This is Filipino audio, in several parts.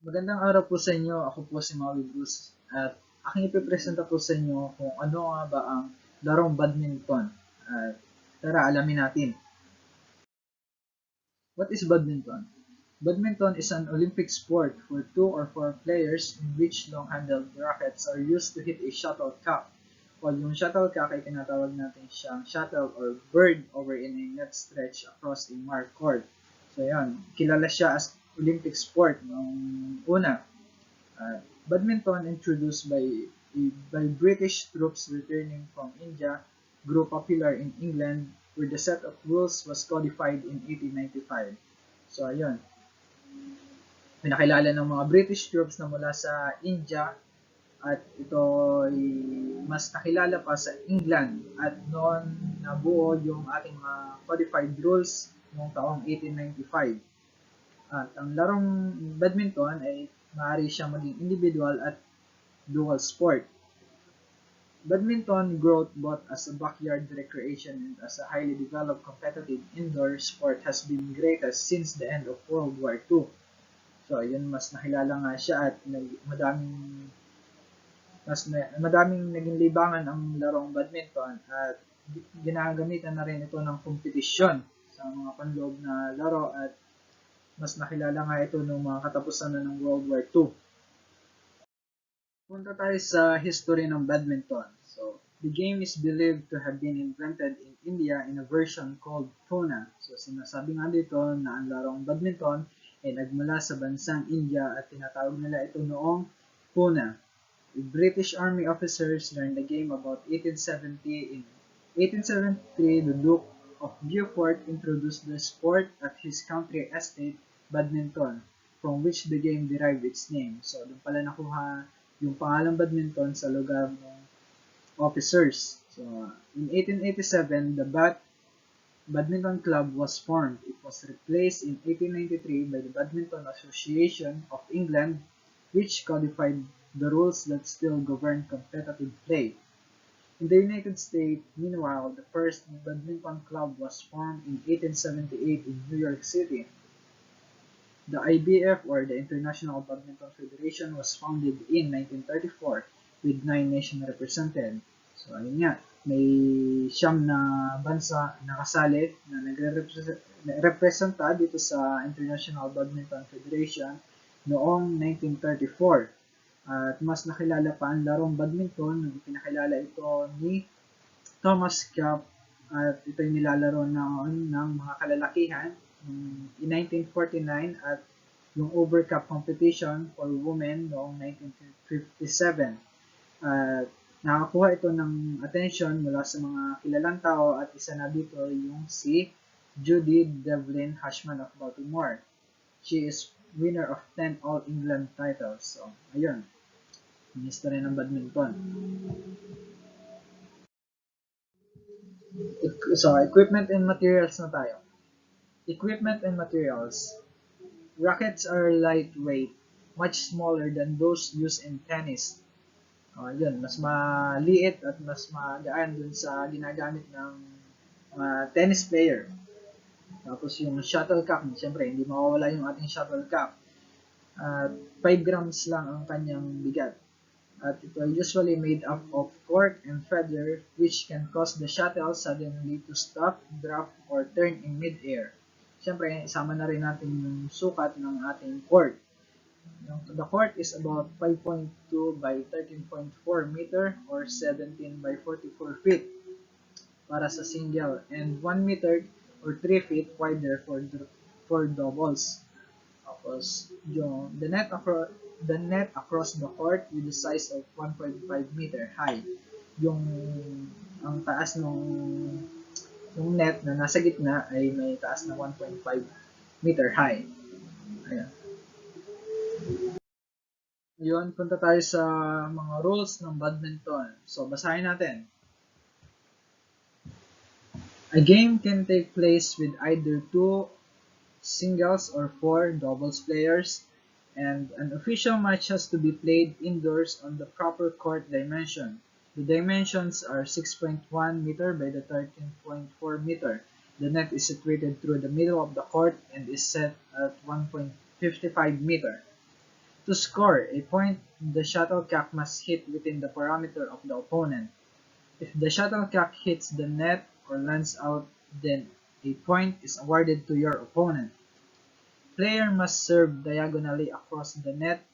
Magandang araw po sa inyo. Ako po si Maui at aking ipipresenta po sa inyo kung ano nga ba ang larong badminton. At tara, alamin natin. What is badminton? Badminton is an Olympic sport for two or four players in which long-handled rackets are used to hit a shuttlecock. While yung shuttlecock ay tinatawag natin siyang shuttle or bird over in a net stretch across a marked court. So yan, kilala siya as Olympic sport noong una. Badminton, introduced by British troops returning from India, grew popular in England, where the set of rules was codified in 1895. So, ayun. Pinakilala ng mga British troops na mula sa India at ito ay mas nakilala pa sa England at noon nabuo yung ating mga codified rules noong taong 1895. At ang larong badminton ay maaari siyang maging individual at dual sport. Badminton growth both as a backyard recreation and as a highly developed competitive indoor sport has been greatest since the end of World War II. So, yun, mas nakilala nga siya at madaming naging libangan ang larong badminton at ginagamitan na rin ito ng kompetisyon sa mga panloob na laro at mas nakilala nga ito noong mga katapusan na ng World War II. Punta tayo sa history ng badminton. So, the game is believed to have been invented in India in a version called Puna. So, sinasabi nga dito na ang larong badminton ay nagmula sa bansang India at tinatawag nila ito noong Puna. The British Army officers learned the game about 1870. In 1873, the Duke of Beaufort introduced the sport at his country estate, Badminton, from which the game derived its name. So, doon pala nakuha yung pangalang badminton sa lugar ng officers. So, in 1887, the Badminton Club was formed. It was replaced in 1893 by the Badminton Association of England, which codified the rules that still govern competitive play. In the United States, meanwhile, the first badminton club was formed in 1878 in New York City. The IBF, or the International Badminton Federation, was founded in 1934 with 9 nations represented. So, ayun nga, may siyam na bansa na kasali na nagre-representa dito sa International Badminton Federation noong 1934. At mas nakilala pa ang larong badminton nung pinakilala ito ni Thomas Cup at ito'y nilalaro noon ng mga kalalakihan in 1949 at yung Uber Cup competition for women noong 1957. At nakakuha ito ng attention mula sa mga kilalang tao at isa na dito yung si Judy Devlin Hashman of Baltimore. She is winner of 10 All-England titles. So, ayun. Ang history ng badminton. So, equipment and materials na tayo. Equipment and materials. Rackets are lightweight, much smaller than those used in tennis. Yun, mas maliit at mas magaan dun sa ginagamit ng tennis player. Tapos yung shuttlecock, siyempre hindi mawawala yung ating shuttlecock. 5 grams lang ang kanyang bigat. At ito ay usually made up of cork and feather which can cause the shuttle suddenly to stop, drop, or turn in mid-air. Siyempre, isama na rin natin yung sukat ng ating court. The court is about 5.2 by 13.4 meter or 17 by 44 feet para sa single and 1 meter or 3 feet wider for doubles. Tapos, the net across the court with the size of 1.5 meter high. Ang taas yung net na nasa gitna ay may taas na 1.5 meter high. Ayan. Yun, punta tayo sa mga rules ng badminton. So, basahin natin. A game can take place with either 2 singles or 4 doubles players, and an official match has to be played indoors on the proper court dimension. The dimensions are 6.1 meter by the 13.4 meter. The net is situated through the middle of the court and is set at 1.55 meter. To score a point, the shuttlecock must hit within the parameter of the opponent. If the shuttlecock hits the net or lands out, then a point is awarded to your opponent. Player must serve diagonally across the net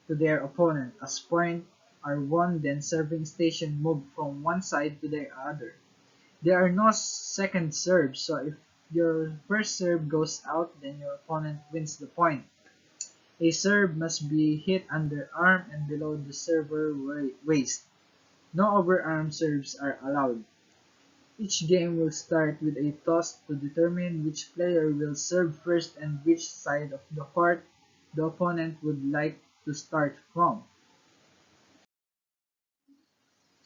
to their opponent. As points are won, then serving station move from one side to the other. There are no second serves, so if your first serve goes out, then your opponent wins the point. A serve must be hit under arm and below the server waist. No overarm serves are allowed. Each game will start with a toss to determine which player will serve first and which side of the court the opponent would like to start from.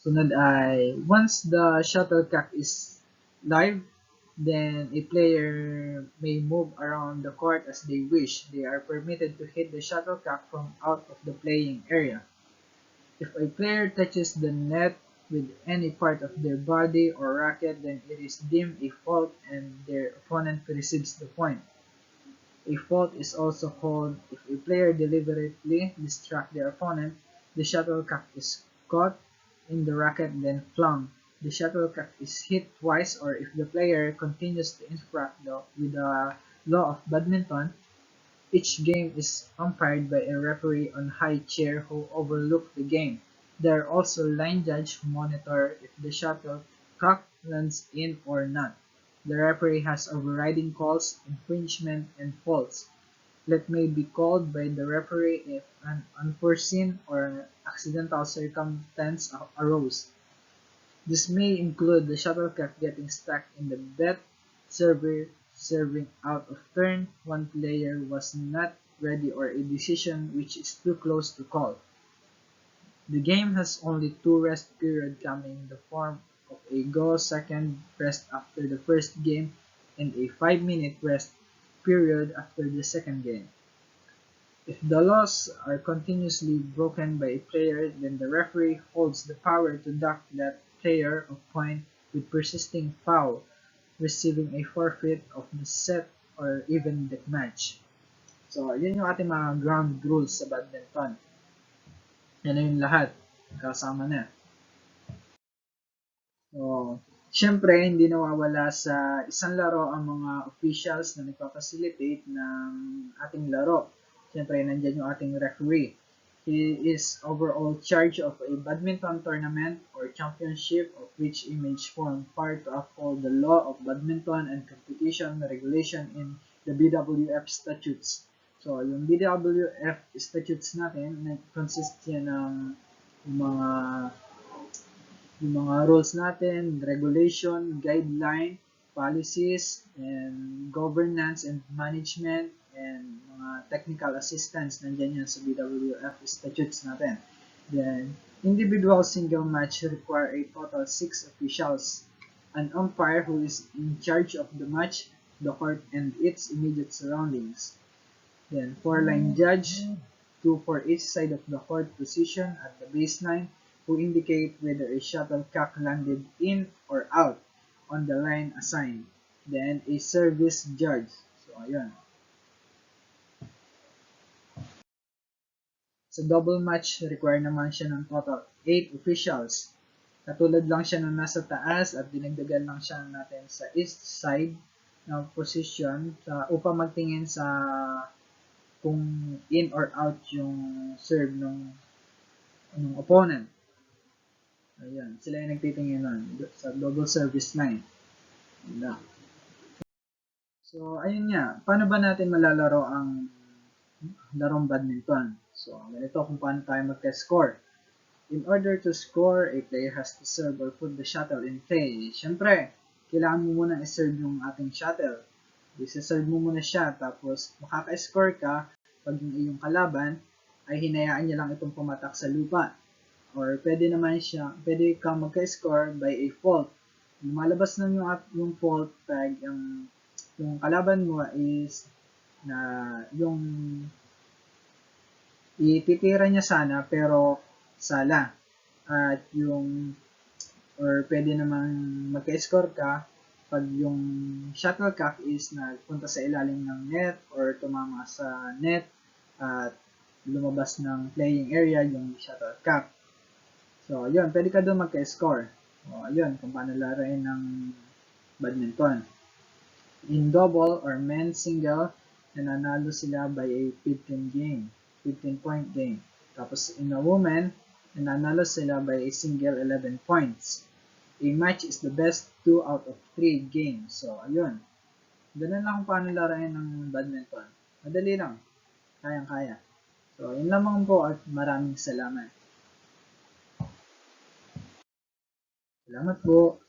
Sunod ay, once the shuttlecock is live, then a player may move around the court as they wish. They are permitted to hit the shuttlecock from out of the playing area. If a player touches the net with any part of their body or racket, then it is deemed a fault and their opponent receives the point. A fault is also called if a player deliberately distracts their opponent, the shuttlecock is caught in the racket then flung. The shuttlecock is hit twice, or if the player continues to infract with the law of badminton, each game is umpired by a referee on high chair who overlooks the game. There are also line judges who monitor if the shuttlecock lands in or not. The referee has overriding calls, infringement, and faults. Let may be called by the referee if an unforeseen or accidental circumstance arose. This may include the shuttlecock getting stuck in the net, server serving out of turn, one player was not ready, or a decision which is too close to call. The game has only two rest periods coming in the form of a go-second rest after the first game and a 5-minute rest period after the second game. If the laws are continuously broken by a player, then the referee holds the power to dock that player of point with persisting foul, receiving a forfeit of the set or even the match. So, yun yung ating mga ground rules sa badminton. Yan na yung lahat. Kasama na. So, syempre, hindi nawawala sa isang laro ang mga officials na nagpa-facilitate ng ating laro. Syempre, nandyan yung ating referee. He is overall charge of a badminton tournament or championship of which image form part to uphold the law of badminton and competition regulation in the BWF statutes. So, yung BWF statutes natin, consist yan ng mga rules natin, regulation, guideline, policies, and governance and management, and mga technical assistance, nandyan yan sa BWF statutes natin. Then, individual single match require a total 6 officials, an umpire who is in charge of the match, the court, and its immediate surroundings. Then, 4-line judge, 2 for each side of the court position at the baseline, who indicate whether a shuttlecock landed in or out on the line assigned. Then, a service judge. So, ayun. Sa double match, require naman siya ng total 8 officials. Katulad lang siya nung nasa taas at dinagdagan lang siya natin sa east side ng position upang magtingin sa kung in or out yung serve ng opponent. Ayan, sila yung nagtitingin nun sa double service line. Ayan. So, ayun nga. Paano ba natin malalaro ang larong badminton? So, ganito kung paano tayo magka-score. In order to score, a player has to serve or put the shuttle in play. Siyempre, kailangan mo muna i-serve yung ating shuttle. I-serve mo muna siya, tapos makaka-score ka pag yung iyong kalaban ay hinayaan niya lang itong pumatak sa lupa. Or pwede kang magka-score by a fault. Lumalabas na yung fault pag yung kalaban mo is na yung ititira niya sana pero sala. At or pwede namang magka-score ka pag yung shuttlecock is nagpunta sa ilalim ng net or tumama sa net at lumabas ng playing area yung shuttlecock. So, yun, pwede ka doon magka-score. So, ayun, kung paano laruin ng badminton. In double or men's single, nananalo sila by a 15-point game. Tapos in a woman, nananalo sila by a single 11 points. A match is the best 2 out of 3 games. So, ayun. Ganun lang kung paano laruin ng badminton. Madali lang. Kayang-kaya. So, yun lamang po at maraming salamat. Salamat po.